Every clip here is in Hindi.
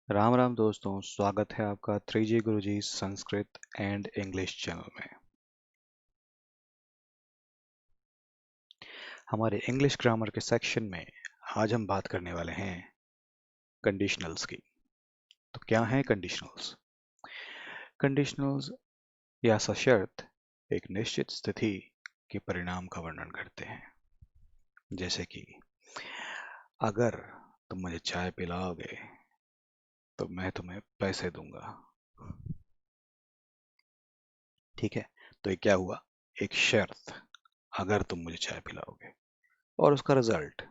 राम राम दोस्तों, स्वागत है आपका 3G Guruji Sanskrit and English channel में। हमारे इंग्लिश ग्रामर के सेक्शन में आज हम बात करने वाले हैं कंडीशनल्स की। तो क्या हैं कंडीशनल्स? कंडीशनल्स या सशर्त एक निश्चित स्थिति के परिणाम का वर्णन करते हैं। जैसे कि अगर तुम मुझे चाय पिलाओगे तो मैं तुम्हें पैसे दूंगा। ठीक है, तो ये क्या हुआ? एक शर्त, अगर तुम मुझे चाय पिलाओगे, और उसका रिजल्ट,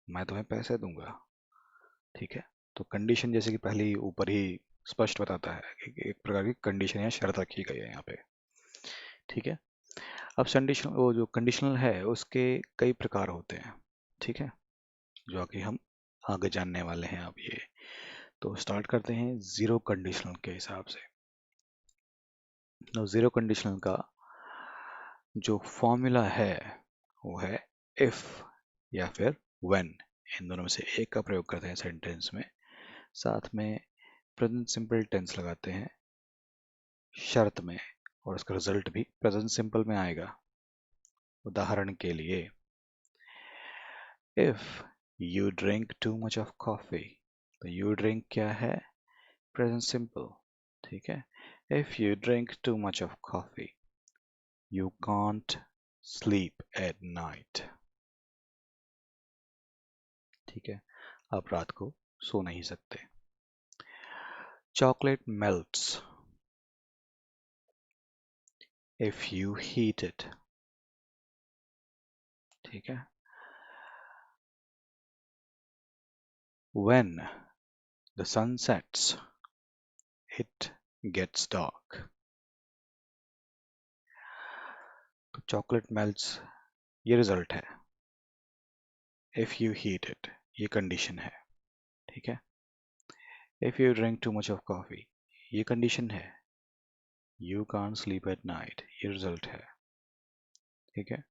मैं तुम्हें पैसे दूंगा। ठीक है, तो कंडीशन जैसे कि पहले ही ऊपर ही स्पष्ट बताता है कि एक प्रकार की कंडीशन या शर्त रखी गई है यहाँ पे। ठीक है, अब कंडीशन, वो जो कंडीशनल है उसके कई प्रकार होते हैं। ठीक है, जो कि हम आगे जानने वाले हैं अब ये। तो स्टार्ट करते हैं जीरो कंडीशनल के हिसाब से। तो जीरो कंडीशनल का जो फॉर्मूला है वो है इफ या फिर व्हेन। इन दोनों में से एक का प्रयोग करते हैं सेंटेंस में, साथ में प्रेजेंट सिंपल टेंस लगाते हैं शर्त में, और उसका रिजल्ट भी प्रेजेंट सिंपल में आएगा। उदाहरण के लिए, if you drink too much of coffee, तो यू ड्रिंक क्या है? Present simple. ठीक है, if you drink too much of coffee you can't sleep at night. ठीक है, आप रात को सो नहीं सकते। Chocolate melts if you heat it. ठीक है, when the sun sets it gets dark। तो चॉकलेट मेल्ट्स ये रिजल्ट है, इफ यू हीट इट ये कंडीशन है। ठीक है, if you drink too much of coffee ये कंडीशन है, you can't sleep at night ये रिजल्ट है। ठीक है,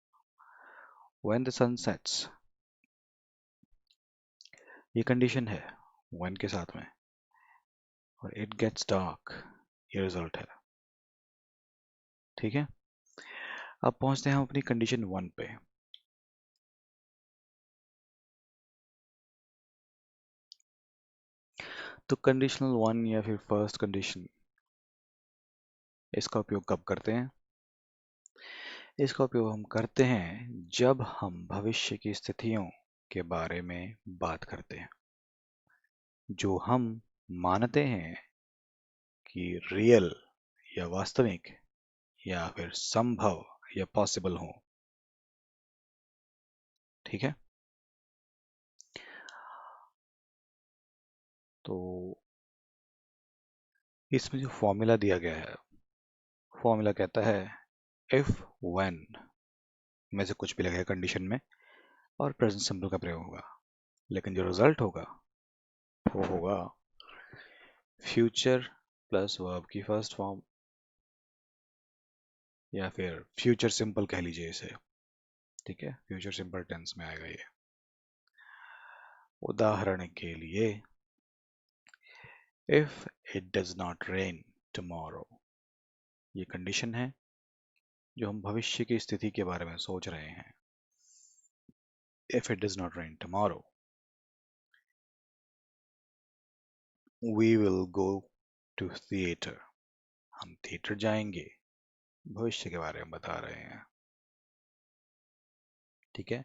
व्हेन द सन सेट्स ये कंडीशन है, व्हेन के साथ में, और इट गेट्स डार्क ये रिजल्ट है। ठीक है, अब पहुंचते हैं हम अपनी कंडीशन वन पे। तो कंडीशनल वन या फिर फर्स्ट कंडीशन, इसका उपयोग कब करते हैं? इसका उपयोग हम करते हैं जब हम भविष्य की स्थितियों के बारे में बात करते हैं जो हम मानते हैं कि रियल या वास्तविक या फिर संभव या पॉसिबल हो। ठीक है, तो इसमें जो फॉर्मूला दिया गया है, फॉर्मूला कहता है इफ व्हेन में से कुछ भी लगेगा कंडीशन में और प्रेजेंट सिंपल का प्रयोग होगा, लेकिन जो रिजल्ट होगा वो होगा फ्यूचर प्लस वर्ब की फर्स्ट फॉर्म, या फिर फ्यूचर सिंपल कह लीजिए इसे। ठीक है, फ्यूचर सिंपल टेंस में आएगा ये। उदाहरण के लिए, if it does not rain tomorrow ये कंडीशन है जो हम भविष्य की स्थिति के बारे में सोच रहे हैं। If it does not rain tomorrow we will go to theatre, हम थिएटर जाएंगे, भविष्य के बारे में बता रहे हैं। ठीक है,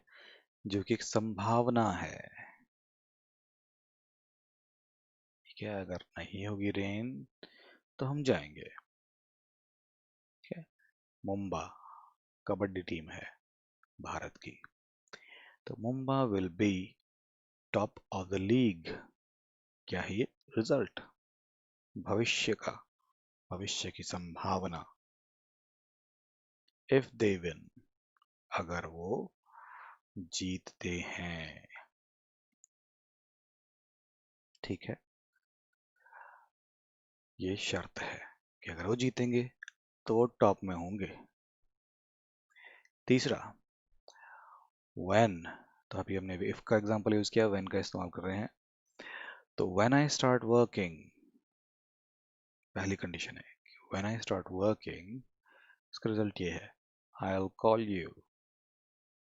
जो कि एक संभावना है। ठीक है, अगर नहीं होगी रेन तो हम जाएंगे। ठीक है, मुंबा कबड्डी टीम है भारत की, तो Mumba will be top of the league. क्या है ये? रिजल्ट, भविष्य का, भविष्य की संभावना। इफ दे विन अगर वो जीतते हैं। ठीक है, ये शर्त है कि अगर वो जीतेंगे तो वो टॉप में होंगे। तीसरा, when, तो अभी हमने इफ का एग्जांपल यूज किया, when का इस्तेमाल कर रहे हैं। तो व्हेन आई स्टार्ट वर्किंग, पहली कंडीशन है व्हेन आई स्टार्ट वर्किंग, इसका रिजल्ट ये है आई विल कॉल यू।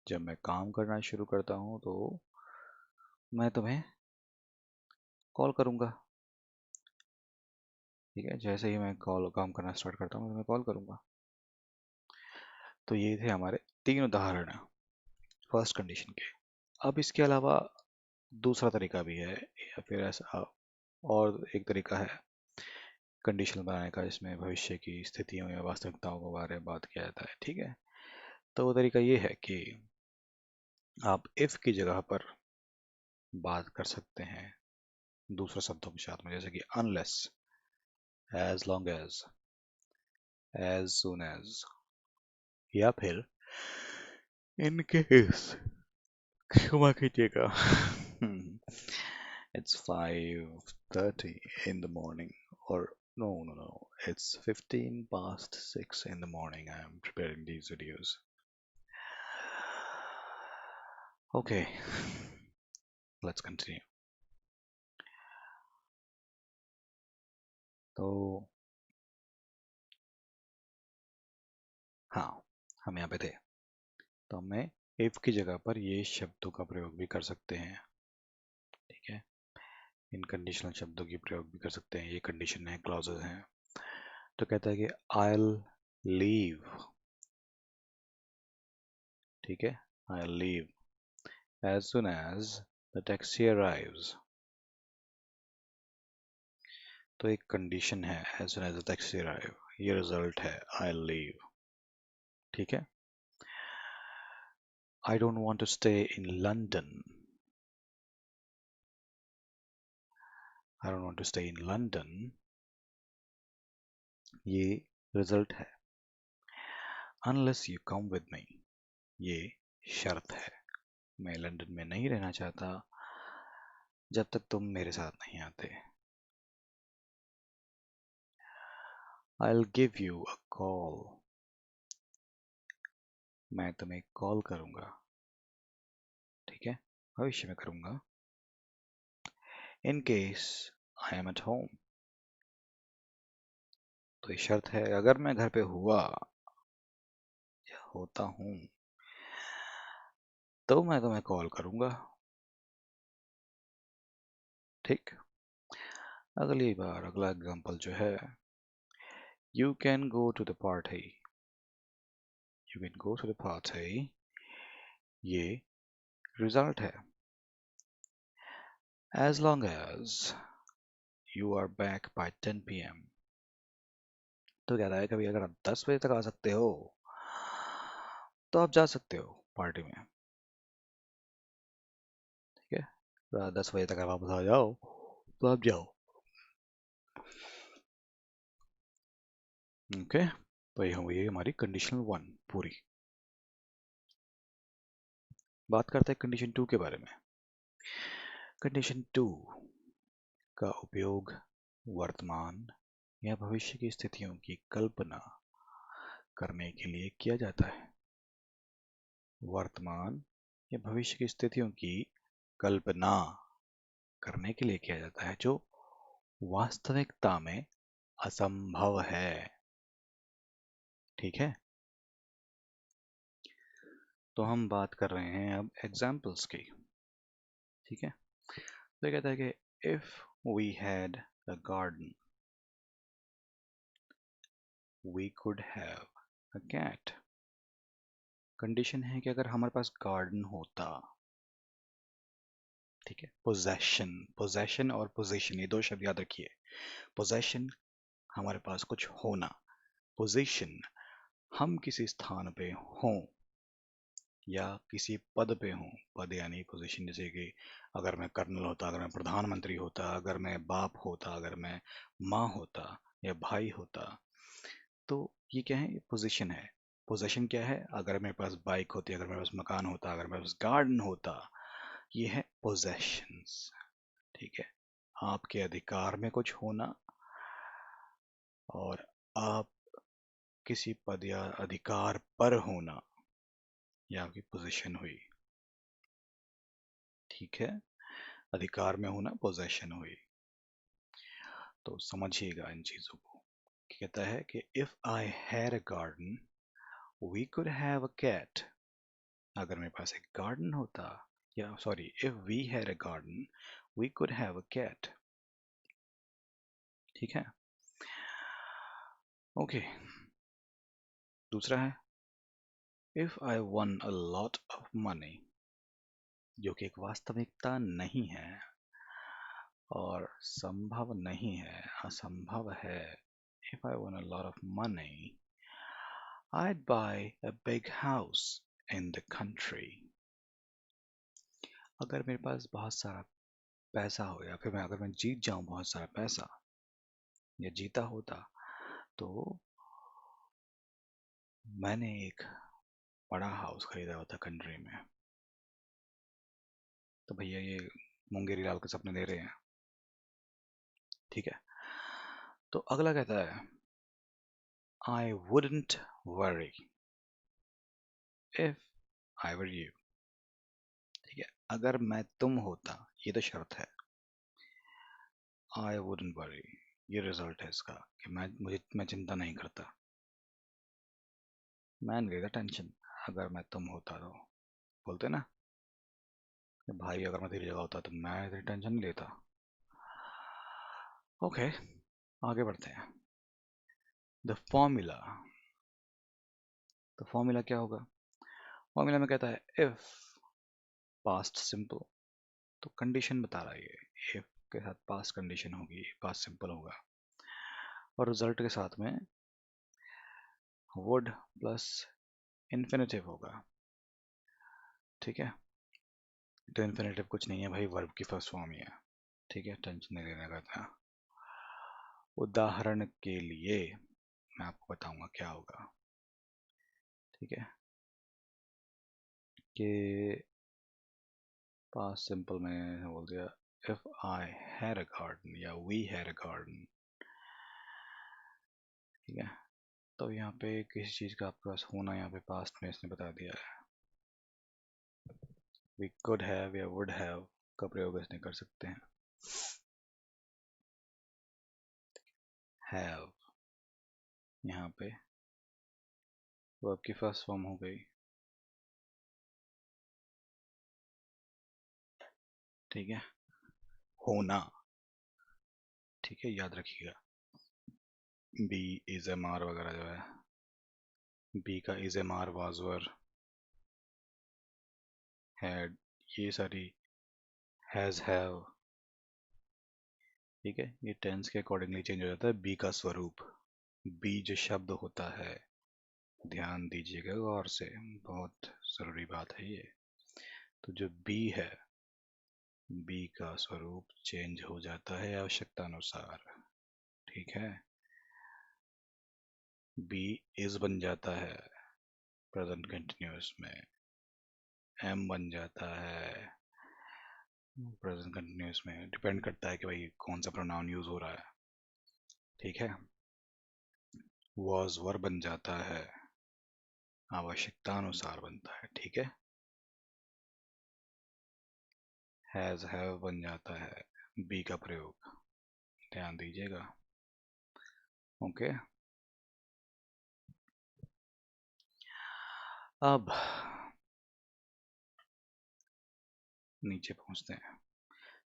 जब मैं काम करना शुरू करता हूँ तो मैं तुम्हें कॉल करूँगा। ठीक है, जैसे ही मैं काम करना स्टार्ट करता हूँ मैं तुम्हें कॉल करूँगा। तो ये थे हमारे 3 उदाहरण फर्स्ट कंडीशन के। अब इसके अलावा दूसरा तरीका भी है, या फिर ऐसा और एक तरीका है कंडीशनल बनाने का, जिसमें भविष्य की स्थितियों या वास्तविकताओं के बारे में बात किया जाता है। ठीक है, तो वो तरीका ये है कि आप इफ की जगह पर बात कर सकते हैं दूसरे शब्दों के साथ में, जैसे कि unless, as long as soon as, या फिर इन केस, क्षमा कीजिएगा, it's 5:30 in the morning, or no, it's 15 past 6 in the morning. I am preparing these videos. Okay, let's continue. तो हाँ, हम यहाँ पे थे, तो हमें if की जगह पर ये शब्दों का प्रयोग भी कर सकते हैं। ठीक है, इन कंडीशनल शब्दों की प्रयोग भी कर सकते हैं, ये कंडीशन है, क्लॉजेस हैं। तो कहता है कि I'll leave, ठीक है, I'll leave as soon as the taxi arrives। तो एक कंडीशन है as soon as the taxi arrive, ये रिजल्ट है I'll leave। ठीक है, I don't want to stay in London, I don't want to stay in London, ये रिजल्ट है unless you come with me, ये शर्त है, मैं लंदन में नहीं रहना चाहता जब तक तुम मेरे साथ नहीं आते। I'll give you a call, मैं तुम्हें कॉल करूंगा। ठीक है, भविष्य में करूंगा। In case I am at home, तो ये शर्त है अगर मैं घर पे हुआ या होता हूँ तो मैं तुम्हें कॉल करूंगा। ठीक, अगला एग्जांपल जो है, you can go to the party, you can go to the party, ये रिजल्ट है as long as you are back by 10 p.m. तो कहता है कभी अगर आप 10 बजे तक आ सकते हो तो आप जा सकते हो पार्टी में। ठीक है, रात 10 बजे तक आप वापस आ जाओ तो आप जाओ। ओके, तो ये हुई हमारी कंडीशनल 1 पूरी। बात करते हैं कंडीशन 2 के बारे में। कंडीशन 2 का उपयोग वर्तमान या भविष्य की स्थितियों की कल्पना करने के लिए किया जाता है। वर्तमान या भविष्य की स्थितियों की कल्पना करने के लिए किया जाता है जो वास्तविकता में असंभव है। ठीक है, तो हम बात कर रहे हैं अब एग्जाम्पल्स की। ठीक है, तो कहता है कि if we had a garden we could have a cat. Condition है कि अगर हमारे पास गार्डन होता। ठीक है, पोजेशन और पोजीशन, ये दो शब्द याद रखिए। पोजेशन हमारे पास कुछ होना, पोजीशन हम किसी स्थान पे हों या किसी पद पे हूँ। पद यानी पोजीशन, जैसे कि अगर मैं कर्नल होता, अगर मैं प्रधानमंत्री होता, अगर मैं बाप होता, अगर मैं माँ होता या भाई होता, तो ये क्या है, ये पोजीशन है। पोजीशन क्या है, अगर मेरे पास बाइक होती, अगर मेरे पास मकान होता, अगर मेरे पास गार्डन होता, ये है पोजेशंस। ठीक है, आपके अधिकार में कुछ होना और आप किसी पद या अधिकार पर होना, यह आपकी पोजीशन हुई। ठीक है, अधिकार में होना पोजेशन हुई। तो समझिएगा इन चीज़ों को। कहता है कि if I had a garden we could have a cat. अगर मेरे पास एक गार्डन होता, या sorry, if we had a garden we could have a cat. ठीक है, ओके। दूसरा है if I won a lot of money, जो कि एक वास्तविकता नहीं है और संभव नहीं है, असंभव है। If I won a lot of money I'd buy a big house in the country। अगर मेरे पास बहुत सारा पैसा हो, या फिर अगर मैं जीत जाऊं बहुत सारा पैसा, या जीता होता, तो मैंने एक बड़ा हाउस खरीदा होता कंट्री में। तो भैया ये मुंगेरी लाल के सपने दे रहे हैं। ठीक है, तो अगला कहता है I wouldn't worry if I were you. ठीक है, अगर मैं तुम होता, ये तो शर्त है। आई वुडंट वरी, ये रिजल्ट है इसका कि मैं चिंता नहीं करता। मैं नहीं लेता टेंशन अगर मैं तुम होता तो। बोलते ना कि भाई अगर मैं तेरी जगह होता तो मैं इतनी टेंशन नहीं लेता। ओके, आगे बढ़ते हैं। The formula. तो फॉर्मूला क्या होगा? फॉर्मूला में कहता है इफ पास्ट सिंपल, तो कंडीशन बता रहा है ये। इफ के साथ पास्ट कंडीशन होगी, पास्ट सिंपल होगा, और रिजल्ट के साथ में वुड प्लस इन्फिनेटिव होगा। ठीक है, तो इन्फिनेटिव कुछ नहीं है भाई, वर्ब की फर्स्ट फॉर्म ही है। ठीक है, टेंशन नहीं लेने का था। उदाहरण के लिए मैं आपको बताऊंगा क्या होगा। ठीक है, कि पास्ट सिंपल में बोल दिया if I had a garden या वी हैड अ गार्डन। ठीक है, तो यहाँ पे किसी चीज़ का आपके पास होना, यहाँ पे पास्ट में इसने बता दिया है। वी कुड हैव या वुड हैव का प्रयोग इसने कर सकते हैं। हैव यहाँ पे वर्ब की फर्स्ट फॉर्म हो गई। ठीक है, होना। ठीक है, याद रखिएगा बी इज एम आर वगैरह जो है, बी का is am are was were had, ये सारी हैज हैव। ठीक है, ये टेंस के अकॉर्डिंगली चेंज हो जाता है बी का स्वरूप। बी जो शब्द होता है, ध्यान दीजिएगा गौर से, बहुत ज़रूरी बात है ये। तो जो बी है, बी का स्वरूप चेंज हो जाता है आवश्यकता अनुसार। ठीक है, बी इज बन जाता है प्रेजेंट कंटिन्यूअस में, एम बन जाता है प्रेजेंट कंटिन्यूअस में, डिपेंड करता है कि भाई कौन सा प्रोनाउन यूज हो रहा है। ठीक है, वॉज वर बन जाता है, आवश्यकता अनुसार बनता है। ठीक है, हैज हैव बन जाता है बी का प्रयोग, ध्यान दीजिएगा। ओके, अब नीचे पहुंचते हैं।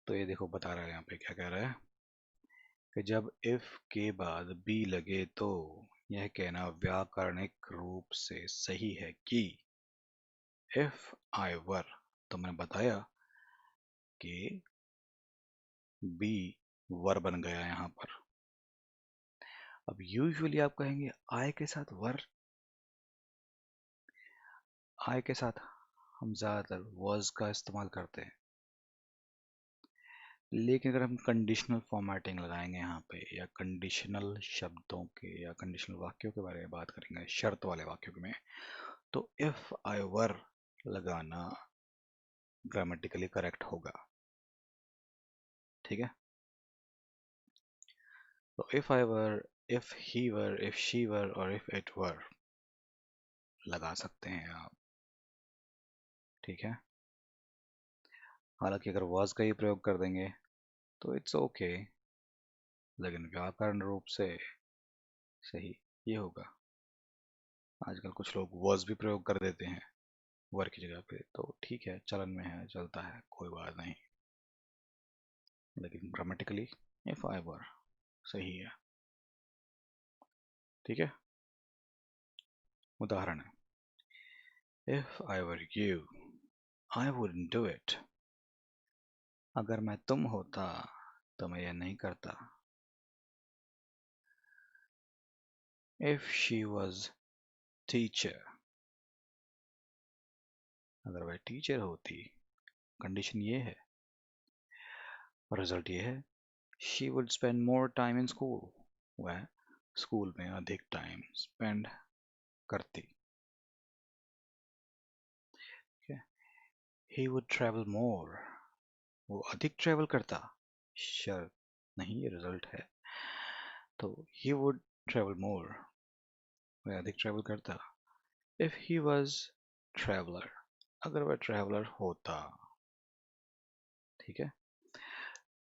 तो ये देखो बता रहा है यहाँ पे, क्या कह रहा है कि जब इफ के बाद बी लगे तो यह कहना व्याकरणिक रूप से सही है कि इफ आई वर। तो मैंने बताया कि बी वर बन गया यहाँ पर। अब यूजुअली आप कहेंगे आई के साथ वर, आई के साथ हम ज़्यादातर वॉज का इस्तेमाल करते हैं। लेकिन अगर हम कंडीशनल फॉर्मेटिंग लगाएंगे यहाँ पे, या कंडीशनल शब्दों के या कंडीशनल वाक्यों के बारे में बात करेंगे, शर्त वाले वाक्यों में, तो इफ आई वर लगाना ग्रामेटिकली करेक्ट होगा। ठीक है, तो if I were, if he were, if she वर और इफ इट वर लगा सकते हैं आप। ठीक है, हालांकि अगर वॉज का ही प्रयोग कर देंगे तो इट्स ओके, लेकिन व्याकरण रूप से सही ये होगा। आजकल कुछ लोग was भी प्रयोग कर देते हैं वर की जगह पे, तो ठीक है, चलन में है, चलता है, कोई बात नहीं। लेकिन ग्रामेटिकली इफ आई वर सही है। ठीक है। उदाहरण है, if I were you I wouldn't do it. अगर मैं तुम होता तो मैं यह नहीं करता। इफ शी वॉज टीचर, अगर वह टीचर होती, कंडीशन ये है, रिजल्ट ये है, she would spend more time in school, वह स्कूल में अधिक टाइम स्पेंड करती। ही वुड ट्रेवल मोर, वो अधिक ट्रेवल करता, शर्त नहीं, ये रिजल्ट है। तो ही वुड ट्रेवल मोर, वह अधिक ट्रेवल करता। इफ ही वॉज ट्रेवलर, अगर वह ट्रेवलर होता। ठीक है।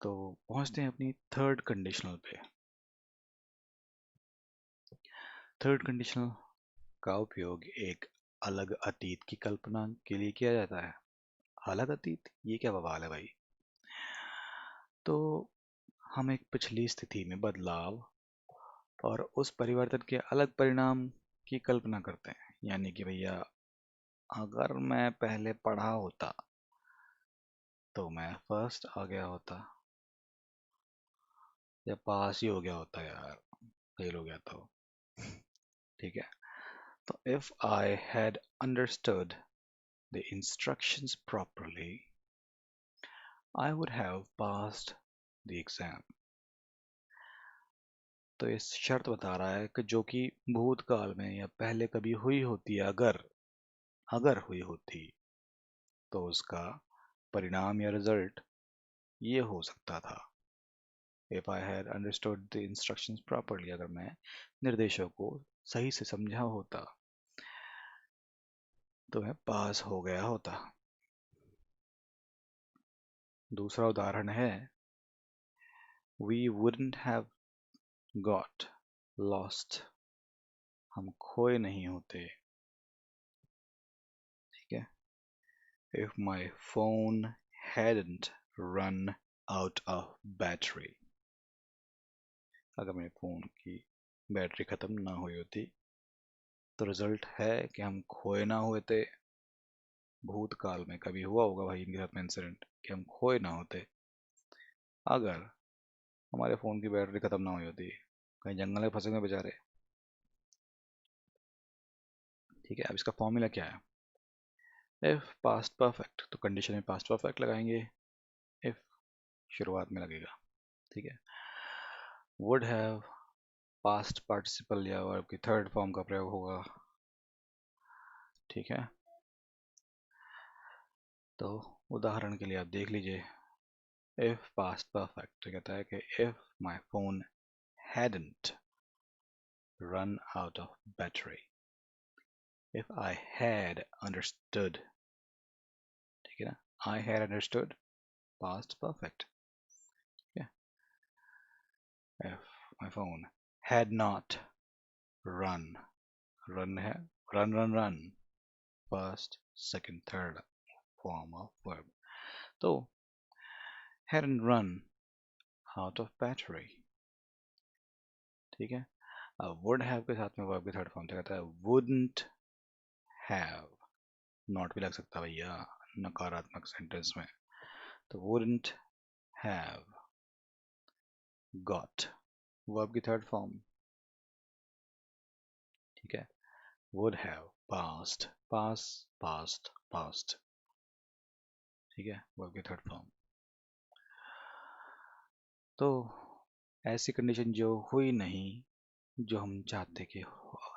तो पहुंचते हैं अपनी थर्ड कंडीशनल पे। थर्ड कंडीशनल का उपयोग एक अलग अतीत की कल्पना के लिए किया जाता है। अलग अतीत, ये क्या बवाल है भाई। तो हम एक पिछली स्थिति में बदलाव और उस परिवर्तन के अलग परिणाम की कल्पना करते हैं। यानी कि भैया, अगर मैं पहले पढ़ा होता तो मैं फर्स्ट आ गया होता, या पास ही हो गया होता यार, फेल हो गया तो। ठीक है। तो if I had understood the instructions properly I would have passed the exam. तो इस शर्त बता रहा है कि जो कि भूतकाल में या पहले कभी हुई होती, अगर हुई होती, तो उसका परिणाम या रिजल्ट ये हो सकता था। If I had understood the instructions properly, अगर मैं निर्देशों को सही से समझा होता तो मैं पास हो गया होता। दूसरा उदाहरण है, we wouldn't have got lost, हम खोए नहीं होते। ठीक है। if my phone hadn't run out of battery, अगर मेरे फोन की बैटरी खत्म ना हुई होती, तो रिजल्ट है कि हम खोए ना हुए थे। भूतकाल में कभी हुआ होगा भाई इनके साथ में इंसिडेंट कि हम खोए ना होते, अगर हमारे फ़ोन की बैटरी ख़त्म ना हुई होती, कहीं जंगल में फंसे हुए बेचारे। ठीक है। अब इसका फॉर्मूला क्या है, इफ पास्ट परफेक्ट, तो कंडीशन में पास्ट परफेक्ट लगाएंगे, इफ शुरुआत में लगेगा। ठीक है। वुड हैव, पास्ट पार्टिसिपल या वर्ब की थर्ड फॉर्म का प्रयोग होगा। ठीक है। तो उदाहरण के लिए आप देख लीजिए, इफ पास्ट परफेक्ट तो कहता है कि if my phone hadn't run out of battery, if I had understood। ठीक है ना, I had understood, past perfect। ठीक है। if my phone had not run, run है, run, first second third form of verb, तो hadn't run out of battery। ठीक है। अब would have के साथ में verb की थर्ड फॉर्म से कहता है wouldn't have, not भी लग सकता है भैया नकारात्मक सेंटेंस में, तो wouldn't have got, verb की थर्ड फॉर्म। ठीक है। would have, past, past। ठीक है, वर्ब की थर्ड फॉर्म। तो ऐसी कंडीशन जो हुई नहीं, जो हम चाहते कि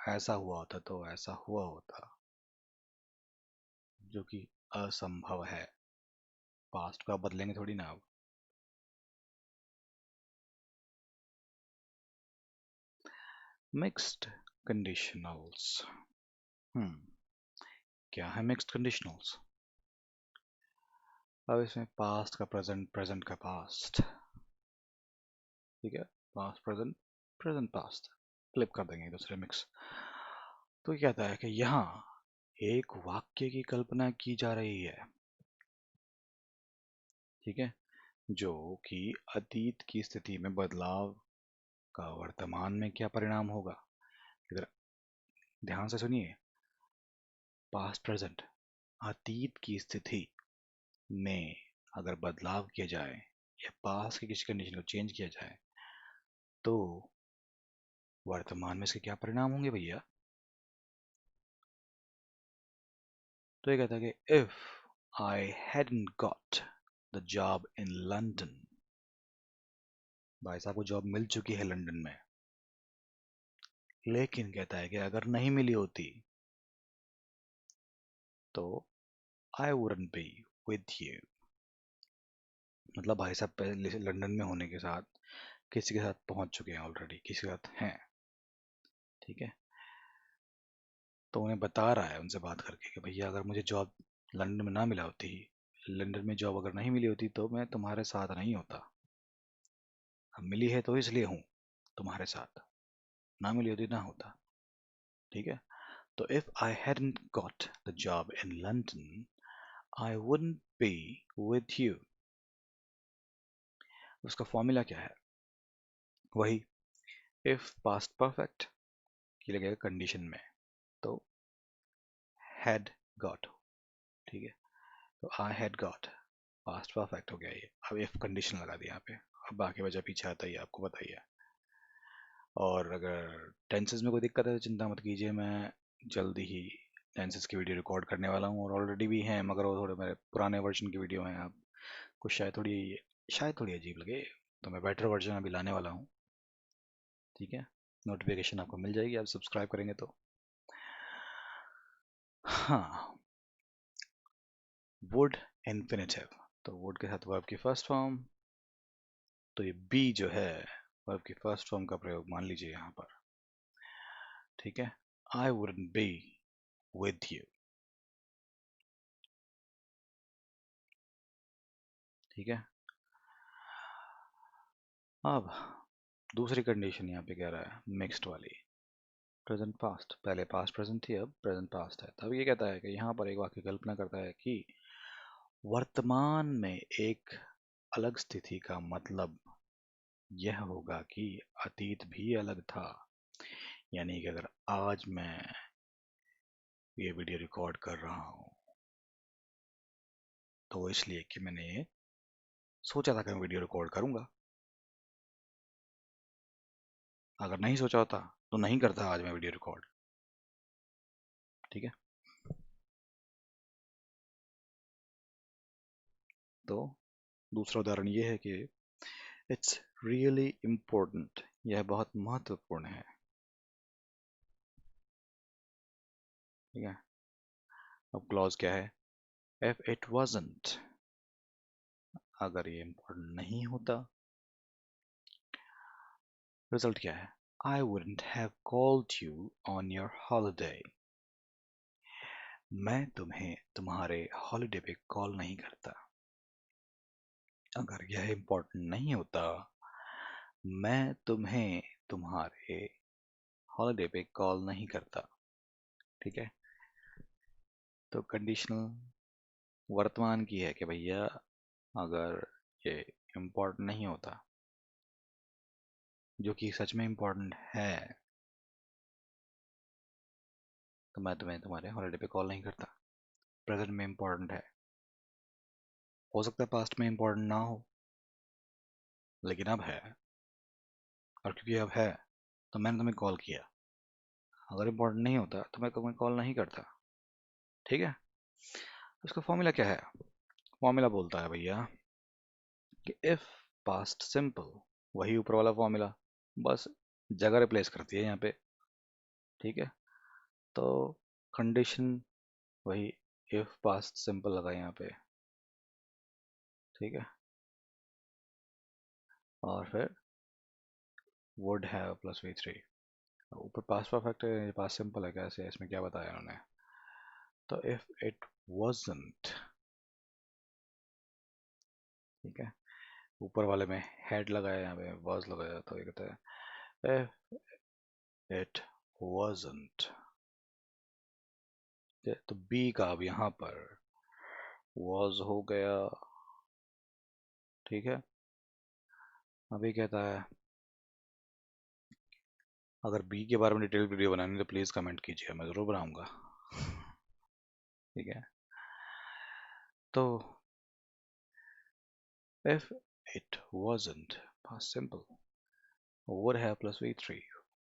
ऐसा हुआ होता तो ऐसा हुआ होता, जो कि असंभव है। पास्ट को आप बदलेंगे थोड़ी ना अब। Mixed conditionals. क्या है मिक्स्ड कंडीशनल्स। अब इसमें पास्ट का प्रेजेंट, प्रेजेंट का पास्ट। ठीक है। Past present, present past, flip कर देंगे दूसरे मिक्स। तो ये कहता है कि यहाँ एक वाक्य की कल्पना की जा रही है, ठीक है, जो कि अतीत की स्थिति में बदलाव का वर्तमान में क्या परिणाम होगा। इधर ध्यान से सुनिए, पास्ट प्रेजेंट, अतीत की स्थिति में अगर बदलाव किया जाए या पास्ट की किसी कंडीशन को चेंज किया जाए तो वर्तमान में इसके क्या परिणाम होंगे भैया। तो ये कहता है कि if I hadn't got the job in London, भाई साहब को जॉब मिल चुकी है लंदन में, लेकिन कहता है कि अगर नहीं मिली होती तो आई wouldn't be with you। मतलब भाई साहब पहले से लंदन में होने के साथ किसी के साथ पहुंच चुके हैं ऑलरेडी, किसी के साथ हैं, ठीक है। तो उन्हें बता रहा है उनसे बात करके कि भैया अगर मुझे जॉब लंदन में ना मिला होती, लंदन में जॉब अगर नहीं मिली होती तो मैं तुम्हारे साथ नहीं होता। अब मिली है तो इसलिए हूँ तुम्हारे साथ, ना मिली होती ना होता, ठीक है। तो if I hadn't got the job in London I wouldn't be with you। उसका फॉर्मूला क्या है, वही इफ पास्ट परफेक्ट की लगेगा कंडीशन में, तो had got, ठीक है। तो आई had got पास्ट परफेक्ट हो गया ये, अब इफ कंडीशन लगा दिया यहाँ पे, अब बाकी वजह पीछे आता ही है, आपको बताइए। और अगर टेंसेस में कोई दिक्कत है तो चिंता मत कीजिए, मैं जल्दी ही टेंसेस की वीडियो रिकॉर्ड करने वाला हूँ, और ऑलरेडी भी हैं मगर वो थोड़े मेरे पुराने वर्जन की वीडियो हैं, आपको शायद थोड़ी अजीब लगे, तो मैं बेटर वर्जन अभी लाने वाला हूँ, ठीक है। नोटिफिकेशन आपको मिल जाएगी, आप सब्सक्राइब करेंगे तो। हाँ, वुड इन्फिनेटिव, तो वुड के साथ वर्ब की फर्स्ट फॉर्म, तो ये बी जो है वर्ब की फर्स्ट फॉर्म का प्रयोग मान लीजिए यहाँ पर, ठीक है। I wouldn't be with you, ठीक है। अब दूसरी कंडीशन यहाँ पे कह रहा है मिक्स्ड वाली, प्रेजेंट पास्ट, पहले पास्ट प्रेजेंट थी अब प्रेजेंट पास्ट है। तब ये कहता है कि यहाँ पर एक वाक्य कल्पना करता है कि वर्तमान में एक अलग स्थिति का मतलब यह होगा कि अतीत भी अलग था। यानी कि अगर आज मैं ये वीडियो रिकॉर्ड कर रहा हूँ तो वो इसलिए कि मैंने सोचा था कि मैं वीडियो रिकॉर्ड करूंगा, अगर नहीं सोचा होता तो नहीं करता आज मैं वीडियो रिकॉर्ड, ठीक है। तो दूसरा उदाहरण ये है कि इट्स रियली इम्पोर्टेंट, यह बहुत महत्वपूर्ण है, ठीक है। अब क्लॉज क्या है, इफ इट वाजंट, अगर ये इम्पोर्टेंट नहीं होता। रिजल्ट क्या है, I wouldn't have called you on your holiday, मैं तुम्हें तुम्हारे हॉलिडे पे कॉल नहीं करता। अगर यह इम्पोर्टेंट नहीं होता, मैं तुम्हें तुम्हारे हॉलिडे पे कॉल नहीं करता, ठीक है। तो कंडीशनल वर्तमान की है कि भैया अगर ये इम्पोर्टेंट नहीं होता, जो कि सच में इम्पोर्टेंट है, तो मैं तुम्हें तुम्हारे हॉलिडे पे कॉल नहीं करता। प्रेजेंट में इम्पोर्टेंट है, हो सकता है पास्ट में इम्पोर्टेंट ना हो, लेकिन अब है, और क्योंकि अब है तो मैंने तुम्हें कॉल किया। अगर इम्पोर्टेंट नहीं होता तो मैं तुम्हें कॉल नहीं करता, ठीक है। तो इसका फॉर्मूला क्या है, फॉर्मूला बोलता है भैया कि इफ पास्ट सिंपल, वही ऊपर वाला फॉर्मूला, बस जगह रिप्लेस करती है यहाँ पे, ठीक है। तो कंडीशन वही इफ पास्ट सिंपल लगा यहाँ पे, ठीक है। और फिर वुड हैव प्लस V3, ऊपर पास्ट परफेक्ट है, पास्ट सिंपल है, कैसे है इसमें क्या बताया उन्होंने। तो इफ इट wasn't, ठीक है, ऊपर वाले में हेड लगाया, यहाँ पे वाज लगाया, तो ये कहता है इट wasn't। तो बी का अब यहाँ पर was हो गया, ठीक है। अभी कहता है अगर बी के बारे में डिटेल वीडियो बनानी है तो प्लीज़ कमेंट कीजिए, मैं ज़रूर बनाऊंगा। ठीक है, तो if it wasn't, past simple, would have plus v3,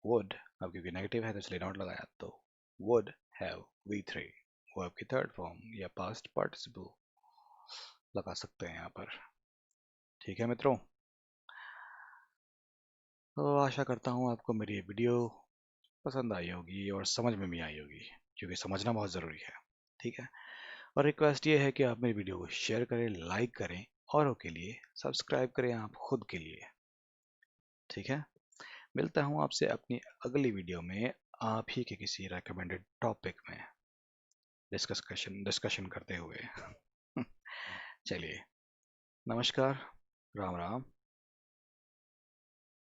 would, अब क्योंकि नेगेटिव है तो इसलिए नॉट लगाया, तो would have v3, वो आपकी थर्ड फॉर्म या पास्ट पार्टिसिपल लगा सकते हैं यहाँ पर। ठीक है मित्रों, तो आशा करता हूँ आपको मेरी ये वीडियो पसंद आई होगी और समझ में भी आई होगी, क्योंकि समझना बहुत ज़रूरी है। ठीक है, और रिक्वेस्ट ये है कि आप मेरी वीडियो को शेयर करें, लाइक करें, औरों के लिए सब्सक्राइब करें, आप खुद के लिए। ठीक है, मिलता हूँ आपसे अपनी अगली वीडियो में आप ही के किसी रेकमेंडेड टॉपिक में डिस्कशन करते हुए। चलिए, नमस्कार, राम राम।